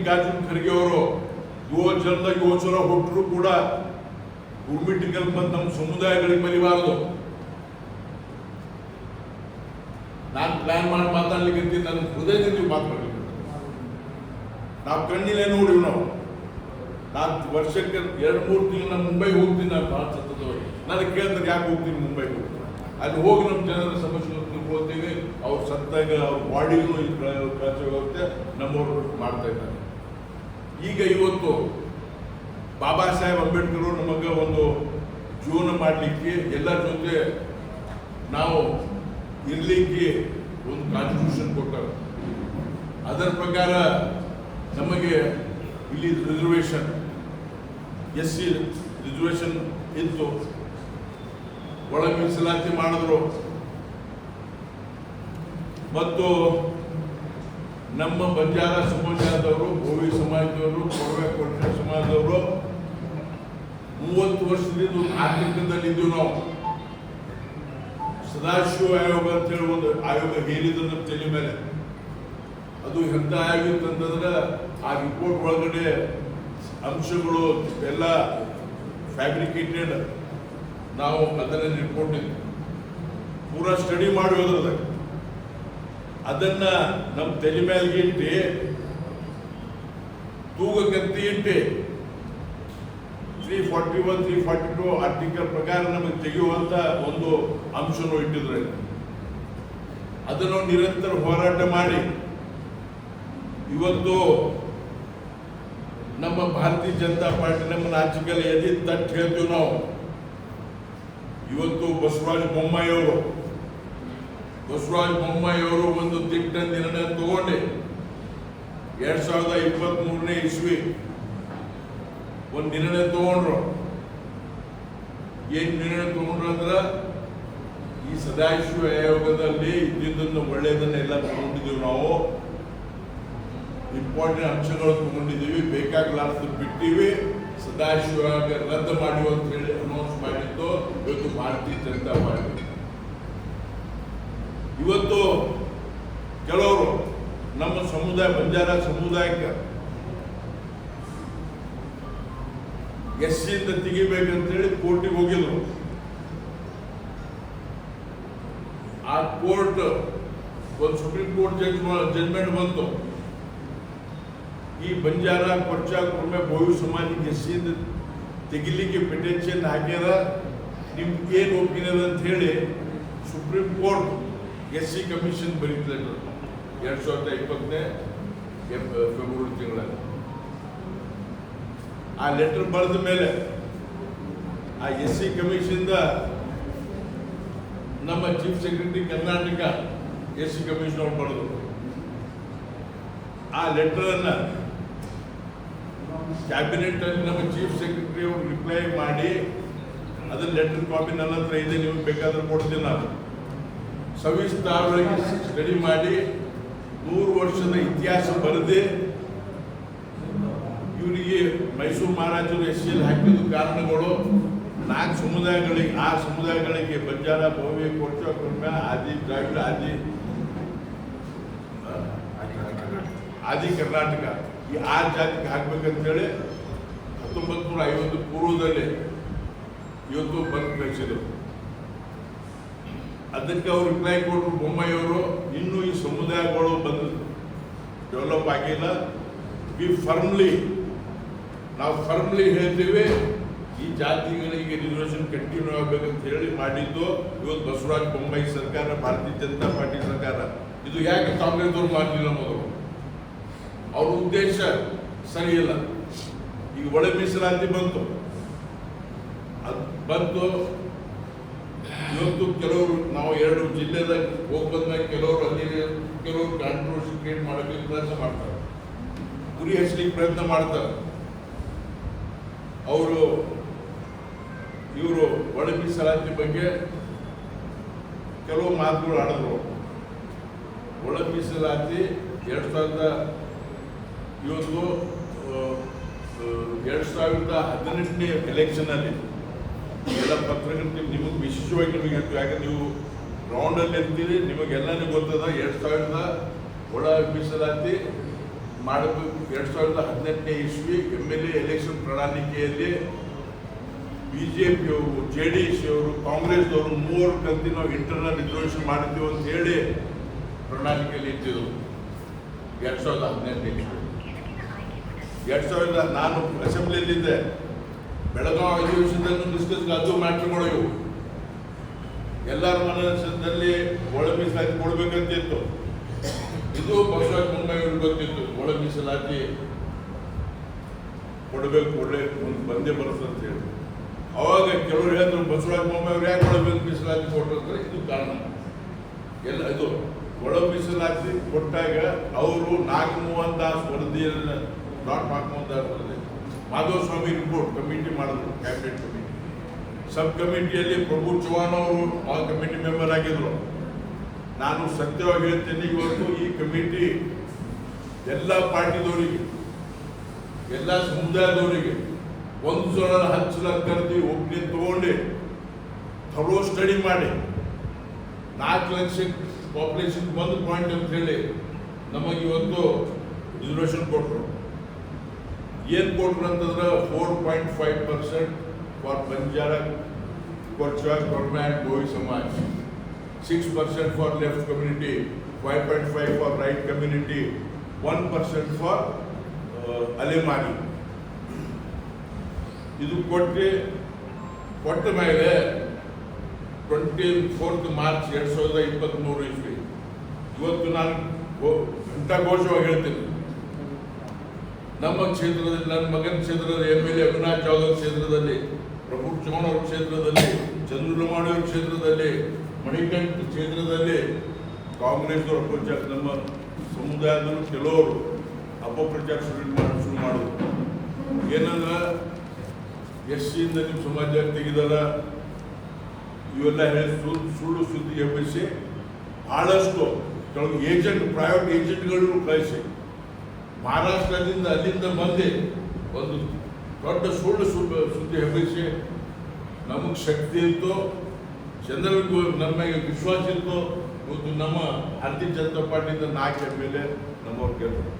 ಮಲ್ಲಿಕಾರ್ಜುನ್ ಖರ್ಗೆ ಅವರು ಯೋಜನ ಹುಟ್ಟರು ಕೂಡ ಗುರ್ಮಿಟಿಕಲ್ ಬಂದು ನಮ್ಮ ಸಮುದಾಯಗಳಿಗೆ ಮರಿಬಾರದು. ನಾನು ಪ್ಲಾನ್ ಮಾಡಿ ಮಾತಾಡ್ಲಿಕ್ಕೆ ನನ್ನ ಹೃದಯದಿಂದ ಮಾತಾಡ್ಲಿಕ್ಕೆ ನಾವು ಕಣ್ಣಿಲೆ ನೋಡಿವಿ. ನಾನು ವರ್ಷಕ್ಕೆ 2-3 ತಿಂಗಳು ನಾನು ಮುಂಬೈಗೆ ಹೋಗ್ತೀನಿ. ನಾನು ಭಾಳ ಸತ್ತದವ್ರು ನನಗೆ ಕೇಳ್ತಾರೆ ಯಾಕೆ ಹೋಗ್ತೀನಿ ಮುಂಬೈಗೆ ಹೋಗ್ತೀನಿ. ಅಲ್ಲಿ ಹೋಗಿ ನಮ್ಮ ಜನರ ಸಮಸ್ಯೆ ತಿಳ್ಕೊಳ್ತೀವಿ. ಅವ್ರು ಸತ್ತಾಗ ಅವ್ರ ಬಾಡಿಗೂ ಹೋಗುತ್ತೆ, ನಮ್ಮವ್ರು ಮಾಡ್ತಾ ಇದ್ದಾರೆ. ಈಗ ಇವತ್ತು ಬಾಬಾ ಸಾಹೇಬ್ ಅಂಬೇಡ್ಕರ್ ನಮಗೆ ಒಂದು ಜೀವನ ಮಾಡಲಿಕ್ಕೆ ಎಲ್ಲರ ಜೊತೆ ನಾವು ಇರಲಿಕ್ಕೆ ಒಂದು ಕಾನ್ಸ್ಟಿಟ್ಯೂಷನ್ ಕೊಟ್ಟರು. ಅದರ ಪ್ರಕಾರ ನಮಗೆ ಇಲ್ಲಿ ರಿಸರ್ವೇಷನ್ SC ರಿಸರ್ವೇಷನ್ ಇತ್ತು, ಒಳ ಮೀಸಲಾತಿ ಮಾಡಿದ್ರು. ಮತ್ತು ನಮ್ಮ ಬಂಜಾರ ಸಮಾಜದವರು, ಗೋವಿ ಸಮಾಜದವರು, ಕೊಡವೆ ಕೊಟ್ರೆ ಸಮಾಜದವರು 30 ವರ್ಷದಿಂದ ಆತಂಕದಲ್ಲಿದ್ದೀವಿ. ನಾವು ಸದಾಶಿವ ಆಯೋಗ ಅಂತೇಳಿ ಒಂದು ಆಯೋಗ ಹೇರಿದ್ರು ನಮ್ಮ ತಲೆ ಮೇಲೆ. ಅದು ಎಂತ ಆಯೋಗ ಅಂತಂದ್ರೆ ಆ ರಿಪೋರ್ಟ್ ಒಳಗಡೆ ಅಂಶಗಳು ಎಲ್ಲ ಫ್ಯಾಬ್ರಿಕೇಟೆಡ್. ನಾವು ಅದನ್ನ ರಿಪೋರ್ಟ್ ಪೂರಾ ಸ್ಟಡಿ ಮಾಡಿ ಹೋದ್ರದ ಅದನ್ನ ನಮ್ಮ ತಲೆ ಮೇಲೆ ಇಟ್ಟು ತೂಗಕ್ಕಂತ ಇಟ್ಟು 341, 342 ಆರ್ಟಿಕಲ್ ಪ್ರಕಾರ ನಮಗೆ ತೆಗೆಯುವಂತ ಒಂದು ಅಂಶನೂ ಇಟ್ಟಿದ್ರೆ ಅದನ್ನು ನಿರಂತರ ಹೋರಾಟ ಮಾಡಿ ಇವತ್ತು ನಮ್ಮ ಭಾರತೀಯ ಜನತಾ ಪಾರ್ಟಿ ನಮ್ಮ ರಾಜ್ಯದಲ್ಲಿ ಎದಿ ತಟ್ಟು ಹೇಳ್ತೀವಿ ನಾವು. ಇವತ್ತು ಬಸವರಾಜ ಬೊಮ್ಮಾಯಿ ಅವರು ಒಂದು ದಿಟ್ಟ ನಿರ್ಣಯ ತಗೊಂಡೆ 2023ನೇ ಇಸ್ವಿ ಒಂದು ನಿರ್ಣಯ ತಗೊಂಡ್ರು. ಏನ್ ನಿರ್ಣಯ ತಗೊಂಡ್ರು ಅಂದ್ರ ಈ ಸದಾಶಿವ ಆಯೋಗದಲ್ಲಿ ಇದ್ದಿದ್ದನ್ನು ಒಳ್ಳೆಯದನ್ನೆಲ್ಲ ತಗೊಂಡಿದ್ದೀವಿ. ನಾವು ಇಂಪಾರ್ಟೆಂಟ್ ಅಂಶಗಳು ತಗೊಂಡಿದ್ದೀವಿ, ಬೇಕಾಗಲಾರ್ದು ಬಿಟ್ಟಿವಿ. ಸದಾಶಿವ ರದ್ದು ಮಾಡಿ ಅಂತ ಹೇಳಿ ಅನೌನ್ಸ್ ಮಾಡಿದ್ದು ಇವತ್ತು ಭಾರತೀಯ ಜನತಾ ಪಾರ್ಟಿ. ಇವತ್ತು ಕೆಲವರು ನಮ್ಮ ಸಮುದಾಯ ಬಂಜಾರ ಸಮುದಾಯಕ್ಕೆ SC ಇಂದ ತೆಗಿಬೇಕಂತೇಳಿ ಕೋರ್ಟಿಗೆ ಹೋಗಿದ್ರು. ಆ ಕೋರ್ಟ್ ಒಂದು ಸುಪ್ರೀಂ ಕೋರ್ಟ್ ಜಡ್ಜ್ಮೆಂಟ್ ಬಂತು. ಈ ಬಂಜಾರ, ಕೊರ್ಚ, ಕುರ್ಮೆ, ಬೋವಿ ಸಮಾಜಕ್ಕೆ SC ಇಂದ ತೆಗಿಲಿಕ್ಕೆ ಪಿಟಿಷನ್ ಹಾಕ್ಯಾರ. ನಿಮ್ಗೆ ಏನು ಒಪ್ಪಿನದ ಅಂತ ಹೇಳಿ ಸುಪ್ರೀಂ ಕೋರ್ಟ್ SC ಕಮಿಷನ್ ಬರೀತದೆ 2020ನೇ ಫೆಬ್ರವರಿ ತಿಂಗಳಲ್ಲಿ. ಆ ಲೆಟರ್ ಬರೆದ ಮೇಲೆ ಆ SC ಕಮಿಷನ್ ನಮ್ಮ chief secretary Karnataka SC commission ಅವ್ರು ಬರೆದ್ರು. ಆ ಲೆಟರ್ ಅನ್ನ ಕ್ಯಾಬಿನೆಟ್ ಅಲ್ಲಿ ನಮ್ಮ ಚೀಫ್ ಸೆಕ್ರೆಟರಿ ಅವರು ರಿಪ್ಲೈ ಮಾಡಿ ಅದನ್ನ ಲೆಟರ್ ಕಾಪಿ ನನ್ನ ಹತ್ರ ಇದೆ, ನಿಮ್ಗೆ ಬೇಕಾದ್ರೆ ಕೊಡ್ತೀನಿ. ನಾನು ಸವಿಸ್ತಾರವಾಗಿ ಸ್ಟಡಿ ಮಾಡಿ 100 ವರ್ಷದ ಇತಿಹಾಸ ಬರೆದೆ ಇವರಿಗೆ ಮೈಸೂರು ಮಹಾರಾಜರು SC ಹಾಕಿದ ಕಾರಣಗಳು 4 ಸಮುದಾಯಗಳಿಗೆ, ಆ ಸಮುದಾಯಗಳಿಗೆ ಬಂಜಾರ, ಬೋವಿ, ಕೊರ್ಚ, ಕುರ್ಮೆ, ಆದಿ ದ್ರಾವಿಡ, ಆದಿ ಕರ್ನಾಟಕ ಈ 6 ಜಾತಿಗೆ ಹಾಕ್ಬೇಕಂತೇಳಿ 1950 ಪೂರ್ವದಲ್ಲಿ ಇವತ್ತು ಬಂದು ಕಳಿಸಿದರು. ಅದಕ್ಕೆ ಅವರು ರಿಪ್ಲೈ ಕೊಟ್ಟರು ಬೊಮ್ಮಾಯಿ ಅವರು, ಇನ್ನೂ ಈ ಸಮುದಾಯಗಳು ಬಂದು ಡೆವಲಪ್ ಆಗಿಲ್ಲ. ನಾವು ಫರ್ಮ್ಲಿ ಹೇಳ್ತೀವಿ ಈ ಜಾತಿಗಳಿಗೆ ರಿಸರ್ವೇಷನ್ ಕಂಟಿನ್ಯೂ ಆಗಬೇಕಂತ ಹೇಳಿ ಮಾಡಿದ್ದು ಇವತ್ತು ಬಸವರಾಜ ಬೊಮ್ಮಾಯಿ ಸರ್ಕಾರ, ಭಾರತೀಯ ಜನತಾ ಪಾರ್ಟಿ ಸರ್ಕಾರ. ಇದು ಯಾಕೆ ಕಾಂಗ್ರೆಸ್ದವ್ರು ಮಾಡಲಿಲ್ಲ? ಮೊದಲು ಅವ್ರ ಉದ್ದೇಶ ಸರಿ ಇಲ್ಲ. ಈಗ ಒಳ ಮೀಸಲಾತಿ ಬಂತು, ಇವತ್ತು ಕೆಲವರು ನಾವು 2 ಜಿಲ್ಲೆದಾಗ ಹೋಗಿ ಬಂದಾಗ ಕೆಲವರು ಕಾಂಟ್ರವರ್ಸಿ ಕ್ರಿಯೇಟ್ ಮಾಡೋಕ್ಕೆ ಪ್ರಯತ್ನ ಮಾಡ್ತಾರೆ, ಗುರಿ ಹಚ್ಚಲಿಕ್ಕೆ ಪ್ರಯತ್ನ ಮಾಡ್ತಾರೆ. ಇವರು ಒಳ ಮೀಸಲಾತಿ ಬಗ್ಗೆ ಕೆಲವು ಮಾತುಗಳು ಆಡಿದ್ರು. ಒಳ ಮೀಸಲಾತಿ 2018ನೇ ಎಲೆಕ್ಷನ್ ಅಲ್ಲಿ ಎಲ್ಲ ಪತ್ರಕರ್ತರು ನಿಮಗೆ ವಿಶೇಷವಾಗಿ ನಿಮಗೆ ಹೇಳ್ತೀವಿ, ಯಾಕಂದ್ರೆ ನೀವು ಗ್ರೌಂಡ್ ಅಲ್ಲಿ ಇರ್ತೀರಿ, ನಿಮಗೆಲ್ಲನೂ ಗೊತ್ತದ. 2000 ಒಳ ಮೀಸಲಾತಿ ಮಾಡಬೇಕು. 2018ನೇ ಇಸ್ವಿ MLA ಎಲೆಕ್ಷನ್ ಪ್ರಣಾಳಿಕೆಯಲ್ಲಿ BJPಯವರು, JDS ಅವರು, ಕಾಂಗ್ರೆಸ್ದವರು 3 ಕಂತಿ ನಾವು ಇಂಟರ್ನಲ್ ರಿಸರ್ವೇಷನ್ ಮಾಡಿದ್ದೀವಿ ಅಂತ ಹೇಳಿ ಪ್ರಣಾಳಿಕೆಯಲ್ಲಿ ಇಟ್ಟಿದ್ರು 2018 ಇಸ್ವಿ. ನಾನು ಅಸೆಂಬ್ಲಿಯಲ್ಲಿದ್ದೆ. ಬೆಳಗಾವಿ ಅಧಿವೇಶನದಲ್ಲಿ ಡಿಸ್ಕಸ್ ಅದು ಮ್ಯಾಟ್ರ್ಗಳು ಇವು. ಎಲ್ಲರ ಮನಸ್ಸಿನಲ್ಲಿ ಒಳ ಮೀಸಲಾತಿ ಕೊಡ್ಬೇಕಂತಿತ್ತು. ಇದು ಬಸವರಾಜ ಬೊಮ್ಮಾಯಿ ಅವ್ರಿಗೆ ಗೊತ್ತಿತ್ತು, ಒಳ ಮೀಸಲಾತಿ ಕೊಡಬೇಕು, ಒಳ್ಳೆ ಒಂದು ಬಂದೇ ಬರುತ್ತೆ ಅಂತ ಹೇಳಿ. ಅವಾಗ ಕೆಲವರು ಹೇಳಿದ್ರು ಬಸವರಾಜ ಬೊಮ್ಮಾಯಿ ಅವ್ರು ಯಾಕೆ ಒಳ ಮೀಸಲಾತಿ ಕೊಟ್ಟರೆ ಇದು ಕಾರಣ. ಎಲ್ಲ ಇದು ಒಳ ಮೀಸಲಾತಿ ಕೊಟ್ಟಾಗ ಅವರು ನಾಗಮೋಹನ್ ದಾಸ್ ವರದಿಯನ್ನು ನಾಗಮೋಹನ್ ದಾಸ್ ವರದಿ ಮಾಧವಸ್ವಾಮಿ ರಿಪೋರ್ಟ್ ಕಮಿಟಿ ಮಾಡಿದ್ರು, ಕ್ಯಾಬಿನೆಟ್ ಕಮಿಟಿ. ಸಬ್ ಕಮಿಟಿಯಲ್ಲಿ ಪ್ರಭು ಚವ್ಹಾಣ್ ಅವರು ಆ ಕಮಿಟಿ ಮೆಂಬರ್ ಆಗಿದ್ರು. ನಾನು ಸತ್ಯವಾಗಿ ಹೇಳ್ತೇನೆ, ಇವತ್ತು ಈ ಕಮಿಟಿ ಎಲ್ಲ ಪಾರ್ಟಿದವರಿಗೆ, ಎಲ್ಲ ಸಮುದಾಯದವರಿಗೆ 110 ಸಲ ಕರೆದು ಒಪ್ಪಿಗೆ ತಗೊಂಡು ಥರೋ ಸ್ಟಡಿ ಮಾಡಿ 4 ಲಕ್ಷ ಪಾಪ್ಯುಲೇಷನ್ 1 ಪಾಯಿಂಟ್ ಅಂತ ಹೇಳಿ ನಮಗೆ ಇವತ್ತು ರಿಸರ್ವೇಷನ್ ಕೊಟ್ಟರು. ಏನು ಕೊಟ್ಟರು ಅಂತಂದ್ರೆ 4.5% for Banjara, Korcha, Korama and Bhovi Samaj, 6% for left community, 5.5 for right community, 1% for Alemari. ಇದು ಕೊಟ್ಟ ಮೇಲೆ 24 ಮಾರ್ಚ್ 2023 ಇಸ್ವಿ ಇವತ್ತು ನಾನು ಘಂಟಾಘೋಷವಾಗಿ ಹೇಳ್ತೇನೆ, ನಮ್ಮ ಕ್ಷೇತ್ರದಲ್ಲಿ, ನನ್ನ ಮಗನ ಕ್ಷೇತ್ರದ MLA ಅವಿನಾಶ್ ಜಾಧವ್ ಕ್ಷೇತ್ರದಲ್ಲಿ, ಪ್ರಭು ಚವ್ಹಾಣ್ ಅವ್ರ ಕ್ಷೇತ್ರದಲ್ಲಿ, ಚಂದ್ರಲಮಾಣಿ ಅವ್ರ ಕ್ಷೇತ್ರದಲ್ಲಿ, ಮಣಿಕಂಠ ಕ್ಷೇತ್ರದಲ್ಲಿ ಕಾಂಗ್ರೆಸ್ನವರು ಅಪಪ್ರಚಾರ, ನಮ್ಮ ಸಮುದಾಯದಲ್ಲೂ ಕೆಲವರು ಅಪಪ್ರಚಾರ ಶುರು ಮಾಡೋದು. ಏನಂದ್ರೆ SCಯಿಂದ ನಿಮ್ಮ ಸಮಾಜ ತೆಗೆದಾರ, ಇವೆಲ್ಲ ಹೇಳಿ ಸುಳ್ಳು ಸುದ್ದಿ ಎಬ್ಬಿಸಿ ಭಾಳಷ್ಟು ಕೆಲವು ಏಜೆಂಟ್, ಪ್ರೈವೇಟ್ ಏಜೆಂಟ್ಗಳನ್ನು ಕಳಿಸಿ ಮಹಾರಾಷ್ಟ್ರದಿಂದ ಅಲ್ಲಿಂದ ಬಂದು ಒಂದು ದೊಡ್ಡ ಸುಳ್ಳು ಸುದ್ದಿ ಹಬ್ಬಿಸಿ ನಮಗೆ ಶಕ್ತಿ ಇತ್ತು, ಜನರಿಗೂ ನಮ್ಮ ವಿಶ್ವಾಸ ಇತ್ತು. ಇವತ್ತು ನಮ್ಮ ಭಾರತೀಯ ಜನತಾ ಪಾರ್ಟಿಯಿಂದ 4 MLA ನಮ್ಮವ್ರು ಗೆಲ್ತಾರೆ.